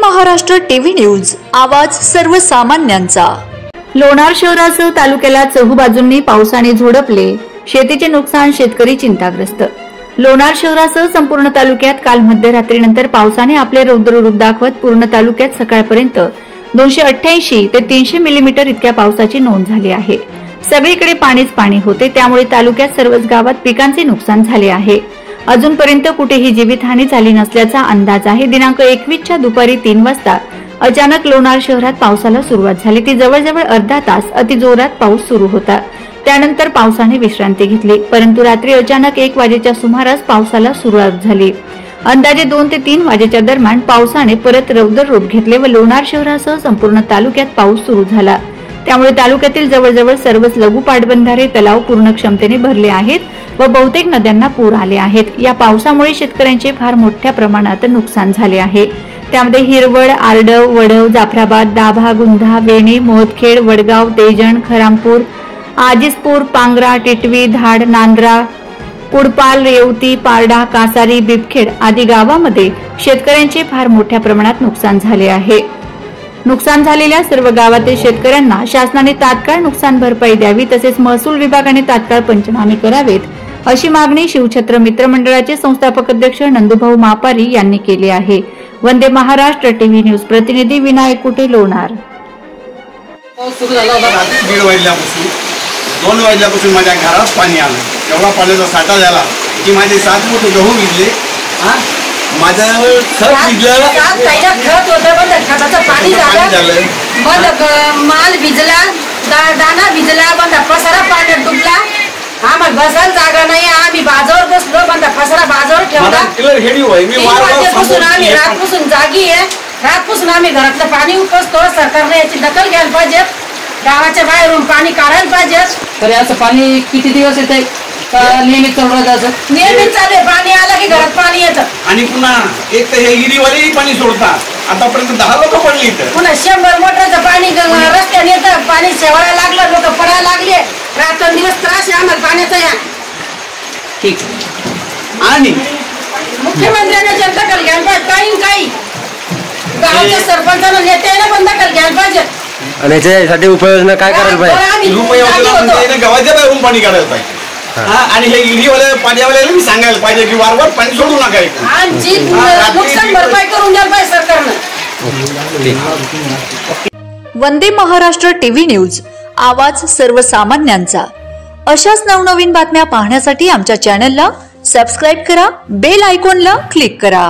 Maharashtra TV news, आवाज सर्वसामान्यांचा। लोणार शहरासह तालुक्याला चहूबाजूंनी पावसाने झोडपले, शेतीचे नुकसान, शेतकरी चिंताग्रस्त। लोणार शहरासह संपूर्ण तालुक्यात काल मध्यरात्रीनंतर पावसाने आपले रौद्र रूप दाखवत पूर्ण तालुक्यात सकाळपर्यंत 288 ते 300 मिलीमीटर इतक्या पावसाची नोंद झाली आहे। सगळीकडे पाणीच पाणी होते, त्यामुळे तालुक्यात सर्वच गावात पिकांचे नुकसान झाले आहे। अजूनपर्यंत कुठेही जीवितहानी झाली नसल्याचा अंदाज आहे। दिनांक 21 च्या दुपारी 3 वाजता अचानक लोणार शहरात पावसाला सुरुवात झाली। ती जवळजवळ अर्धा तास अतिजोरात पाऊस सुरू होता। त्यानंतर पावसाने विश्रांती घेतली, परंतु रात्री अचानक 1 वाजेच्या सुमारास पावसाला सुरुवात झाली। अंदाजे 2 ते 3 वाजेच्या दरम्यान पावसाने परत रौद्र रूप घेतले व लोणार शहरासह संपूर्ण तालुक्यात पाऊस सुरू झाला। त्यामुळे तालुक्यातील जवळजवळ सर्वच लघु पाटबंधारे तलाव पूर्ण क्षमतेने भरले आहेत व बहुतेक नद्यांना पूर आले आहेत। या पावसामुळे शेतकऱ्यांचे फार मोठ्या प्रमाणात नुकसान झाले आहे। त्यामध्ये हिरवळ, आरडव, वडव, जाफराबाद, दाभा, गुंधा, वेणी, मोहतखेड, वडगाव, तेजण, खरामपूर, आजिसपूर, पांगरा, टिटवी, धाड, नांद्रा, कुडपाल, रेवती, पारडा, कासारी, बिबखेड आदी गावांमध्ये शेतकऱ्यांचे फार मोठ्या प्रमाणात नुकसान झाले आहे। नुकसान झालेल्या सर्व गावातील शेतकऱ्यांना शासनाने तात्काळ नुकसान भरपाई द्यावी, तसेच महसूल विभागाने तात्काळ पंचनामे करावेत, अशी मागणी शिवछत्र मित्र मंडळाचे संस्थापक अध्यक्ष नंदूभाऊ मापारी यांनी केली आहे। वंदे महाराष्ट्र टीव्ही न्यूज प्रतिनिधी विनायक कुटे, लोणार। सुरू झाला होता रात्री 1:30 वाजल्यापासून 2 वाजल्यापासून माझ्या घरात पाणी आलं। एवढा पाण्याचा साठा झाला की माझे 7 फूट गहू भिजले, माझं खत भिजलं, खत होतं पण खताचं पाणी झालं, माल भिजला, दाना भिजला, बंदा पसारा पाण्यात डुबला। आम्हाला बसायला जागा नाही, आम्ही बाजावर बसलो, बंदा पसारा बाजावर ठेवला। आम्ही रातपासून जागी आहे, रातपासून आम्ही घरातलं पाणी उपसतो। सरकारने याची दखल घ्यायला पाहिजे, गावाच्या बाहेरून पाणी काढायला पाहिजे। तर असं पाणी किती दिवस येते? नियमित चालू जायचं, नियमित चालू आहे। पाणी आलं की घरात पाणी येतं आणि पुन्हा एक तर हे हिरीवालेही पाणी सोडतात। आतापर्यंत 10 लोक पडली इथं, पुन्हा 100 मोटरचं पाणी रस्त्याने येतं, पाणी शेवायला लागलं, लोक पडायला लागले। रात्रंदिवस त्रास आहे आम्हाला पाण्याचा। या ठीक आणि मुख्यमंत्र्यांनी जनता दखल घ्यायला पाहिजे, काही गावाच्या सरपंचानं नेत्यानं पण दखल घ्यायला पाहिजे आणि याच्यासाठी उपाययोजना काय करायला पाहिजे? उपाययोजना म्हणजे गावाच्या बाहेरून पाणी काढायला पाहिजे। आणि हे हिरीवाले पाण्यावाल्याला मी सांगायला पाहिजे की वारंवार पाणी सोडू नका, नुकसान भरपाई करून द्यायला पाहिजे सरकारनं। वंदे महाराष्ट्र टीव्ही न्यूज, आवाज सर्वसामान्यांचा। अशाच नवनवीन बातम्या पाहण्यासाठी आमच्या चॅनलला सबस्क्राइब करा, बेल आयकॉनला क्लिक करा।